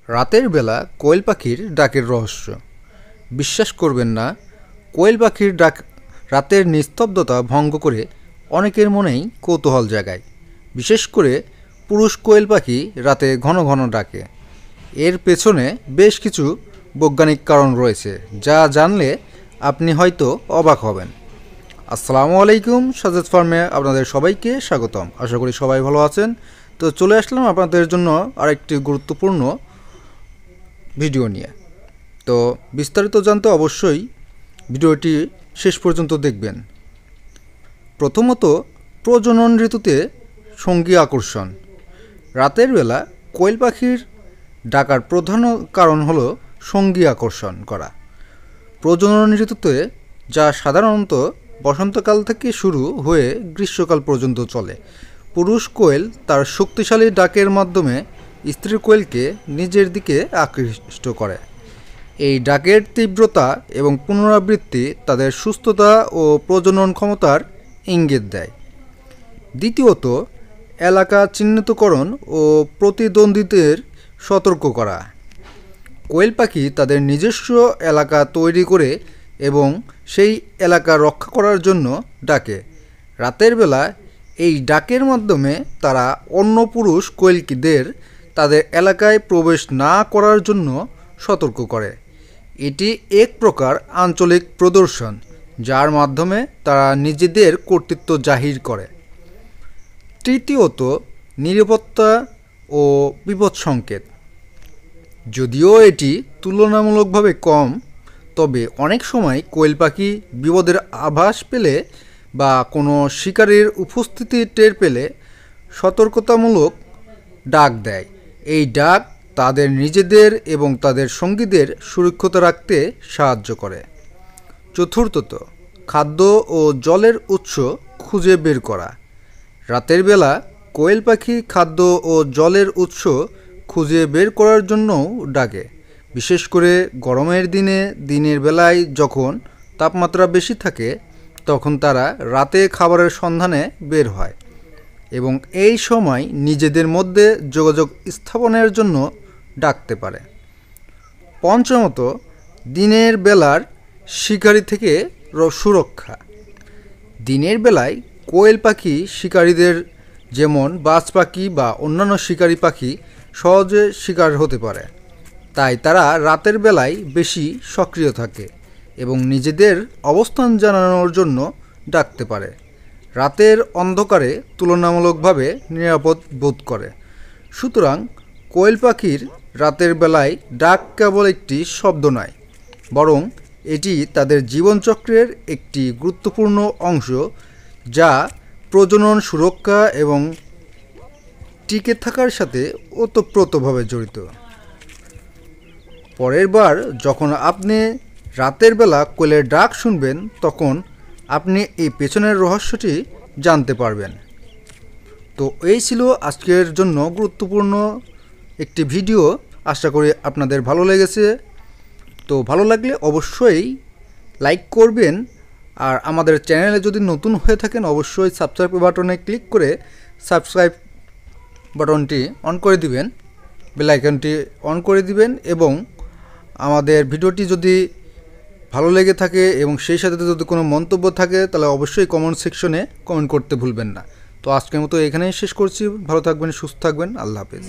রাতের বেলা কোয়েল পাখির ডাকের রহস্য। বিশ্বাস করবেন না, কোয়েল পাখির ডাক রাতের নিস্তব্ধতা ভঙ্গ করে অনেকের মনেই কৌতূহল জাগায়। বিশেষ করে পুরুষ কোয়েল পাখি রাতে ঘন ঘন ডাকে। এর পেছনে বেশ কিছু বৈজ্ঞানিক কারণ রয়েছে, যা জানলে আপনি হয়তো অবাক হবেন। আসসালামু আলাইকুম, সাজেদ ফার্মে আপনাদের সবাইকে স্বাগতম। আশা করি সবাই ভালো আছেন। তো চলে আসলাম আপনাদের জন্য আরেকটি গুরুত্বপূর্ণ ভিডিও নিয়ে। তো বিস্তারিত জানতে অবশ্যই ভিডিওটি শেষ পর্যন্ত দেখবেন। প্রথমত, প্রজনন ঋতুতে সঙ্গী আকর্ষণ। রাতের বেলা কোয়েল পাখির ডাকার প্রধান কারণ হলো সঙ্গী আকর্ষণ করা। প্রজনন ঋতুতে, যা সাধারণত বসন্তকাল থেকে শুরু হয়ে গ্রীষ্মকাল পর্যন্ত চলে, পুরুষ কোয়েল তার শক্তিশালী ডাকের মাধ্যমে স্ত্রী কোয়েলকে নিজের দিকে আকৃষ্ট করে। এই ডাকের তীব্রতা এবং পুনরাবৃত্তি তাদের সুস্থতা ও প্রজনন ক্ষমতার ইঙ্গিত দেয়। দ্বিতীয়ত, এলাকা চিহ্নিতকরণ ও প্রতিদ্বন্দ্বীদের সতর্ক করা। কোয়েল পাখি তাদের নিজস্ব এলাকা তৈরি করে এবং সেই এলাকা রক্ষা করার জন্য ডাকে। রাতের বেলা এই ডাকের মাধ্যমে তারা অন্য পুরুষ কোয়েলদের তাদের এলাকায় প্রবেশ না করার জন্য সতর্ক করে। এটি এক প্রকার আঞ্চলিক প্রদর্শন, যার মাধ্যমে তারা নিজেদের কর্তৃত্ব জাহির করে। তৃতীয়ত, নিরাপত্তা ও বিপদ সংকেত। যদিও এটি তুলনামূলকভাবে কম, তবে অনেক সময় কোয়েল পাখি বিপদের আভাস পেলে বা কোনো শিকারীর উপস্থিতি টের পেলে সতর্কতামূলক ডাক দেয়। এই ডাক তাদের নিজেদের এবং তাদের সঙ্গীদের সুরক্ষিত রাখতে সাহায্য করে। চতুর্থত, খাদ্য ও জলের উৎস খুঁজে বের করা। রাতের বেলা কোয়েল পাখি খাদ্য ও জলের উৎস খুঁজে বের করার জন্যও ডাকে। বিশেষ করে গরমের দিনে দিনের বেলায় যখন তাপমাত্রা বেশি থাকে, তখন তারা রাতে খাবারের সন্ধানে বের হয় এবং এই সময় নিজেদের মধ্যে যোগাযোগ স্থাপনের জন্য ডাকতে পারে। পঞ্চমত, দিনের বেলার শিকারি থেকে সুরক্ষা। দিনের বেলায় কোয়েল পাখি শিকারীদের, যেমন বাজ পাখি বা অন্যান্য শিকারী পাখি, সহজে শিকার হতে পারে। তাই তারা রাতের বেলায় বেশি সক্রিয় থাকে এবং নিজেদের অবস্থান জানানোর জন্য ডাকতে পারে। রাতের অন্ধকারে তুলনামূলকভাবে নিরাপদ বোধ করে। সুতরাং কোয়েল পাখির রাতের বেলায় ডাক কেবল একটি শব্দ নয়, বরং এটি তাদের জীবনচক্রের একটি গুরুত্বপূর্ণ অংশ, যা প্রজনন, সুরক্ষা এবং টিকে থাকার সাথে ওতপ্রোতভাবে জড়িত। পরের বার যখন আপনি রাতের বেলা কোয়েলের ডাক শুনবেন, তখন আপনি এই পেছনের রহস্যটি জানতে পারবেন। তো এই ছিল আজকের জন্য গুরুত্বপূর্ণ একটি ভিডিও। আশা করি আপনাদের ভালো লেগেছে। তো ভালো লাগলে অবশ্যই লাইক করবেন, আর আমাদের চ্যানেলে যদি নতুন হয়ে থাকেন অবশ্যই সাবস্ক্রাইব বাটনে ক্লিক করে সাবস্ক্রাইব বাটনটি অন করে দিবেন, বেল আইকনটি অন করে দিবেন। এবং আমাদের ভিডিওটি যদি ভালো লেগে থাকে এবং সেই সাথে যদি কোনো মন্তব্য থাকে, তাহলে অবশ্যই কমেন্ট সেকশনে কমেন্ট করতে ভুলবেন না। তো আজকের মতো এখানেই শেষ করছি। ভালো থাকবেন, সুস্থ থাকবেন। আল্লাহ হাফেজ।